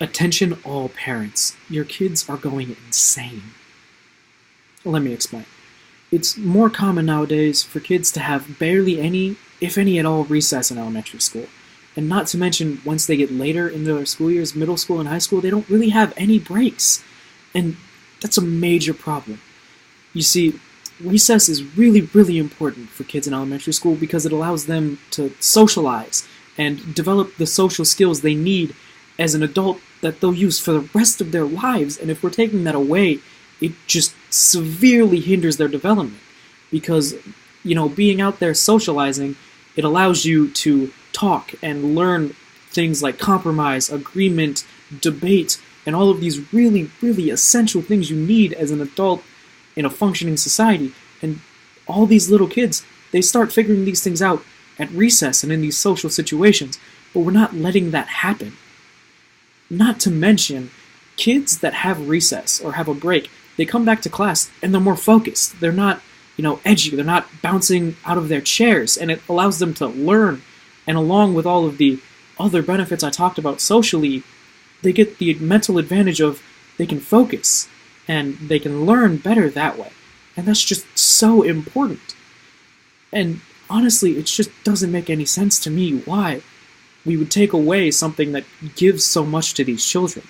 Attention all parents. Your kids are going insane. Let me explain. It's more common nowadays for kids to have barely any, if any at all, recess in elementary school. And not to mention, once they get later into their school years, middle school and high school, they don't really have any breaks. And that's a major problem. You see, recess is really, really important for kids in elementary school because it allows them to socialize and develop the social skills they need as an adult that they'll use for the rest of their lives. And if we're taking that away, it just severely hinders their development. Because, being out there socializing, it allows you to talk and learn things like compromise, agreement, debate, and all of these really, really essential things you need as an adult in a functioning society. And all these little kids, they start figuring these things out at recess and in these social situations, but we're not letting that happen. Not to mention, kids that have recess or have a break, they come back to class and they're more focused. They're not, edgy. They're not bouncing out of their chairs, and it allows them to learn. And along with all of the other benefits I talked about socially, they get the mental advantage of they can focus and they can learn better that way. And that's just so important. And honestly, it just doesn't make any sense to me why we would take away something that gives so much to these children.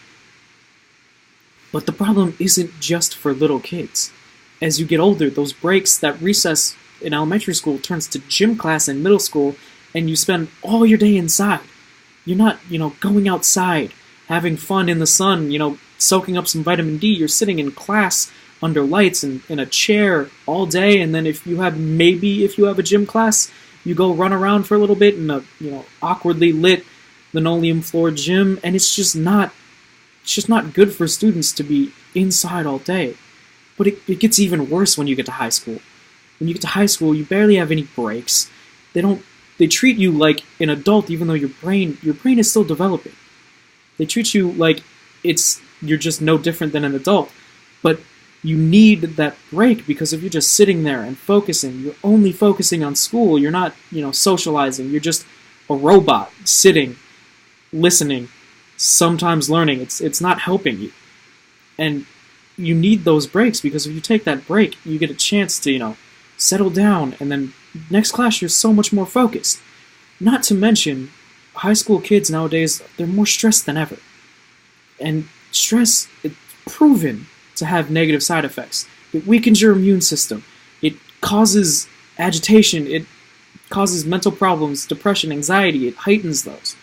But the problem isn't just for little kids. As you get older, those breaks, that recess in elementary school turns to gym class in middle school, and you spend all your day inside. You're not, going outside, having fun in the sun, soaking up some vitamin D. You're sitting in class under lights and in a chair all day, and then if you have a gym class, you go run around for a little bit in a, awkwardly lit linoleum floor gym, and it's just not good for students to be inside all day. But it gets even worse when you get to high school. When you get to high school, you barely have any breaks. They treat you like an adult even though your brain is still developing. They treat you like you're just no different than an adult. But you need that break, because if you're just sitting there and focusing, you're only focusing on school, you're not, socializing, you're just a robot sitting, listening, sometimes learning. It's not helping you. And you need those breaks, because if you take that break, you get a chance to, settle down, and then next class you're so much more focused. Not to mention, high school kids nowadays, they're more stressed than ever. And stress, it's proven to have negative side effects. It weakens your immune system. It causes agitation. It causes mental problems, depression, anxiety. It heightens those.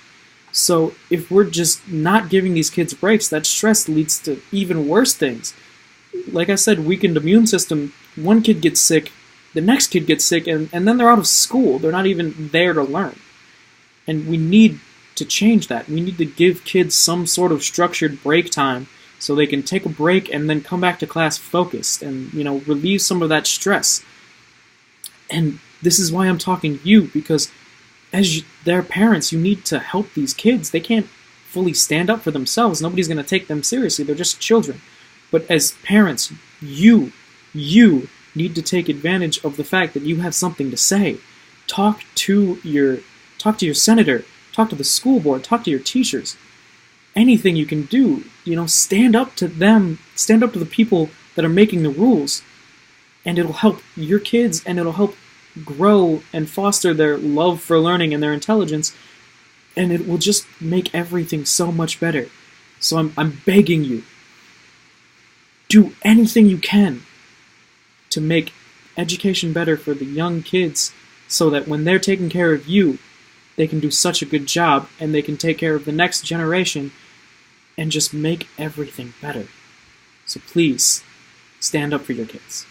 So if we're just not giving these kids breaks, that stress leads to even worse things. Like I said, weakened immune system, one kid gets sick, the next kid gets sick, and then they're out of school. They're not even there to learn. And we need to change that. We need to give kids some sort of structured break time so they can take a break and then come back to class focused and, relieve some of that stress. And this is why I'm talking to you, because as their parents, you need to help these kids. They can't fully stand up for themselves. Nobody's going to take them seriously. They're just children. But as parents, you need to take advantage of the fact that you have something to say. Talk to your senator, talk to the school board, talk to your teachers. Anything you can do, stand up to them, stand up to the people that are making the rules, and it'll help your kids, and it'll help grow and foster their love for learning and their intelligence, and it will just make everything so much better. So I'm begging you, do anything you can to make education better for the young kids, so that when they're taking care of you, they can do such a good job, and they can take care of the next generation and just make everything better. So please, stand up for your kids.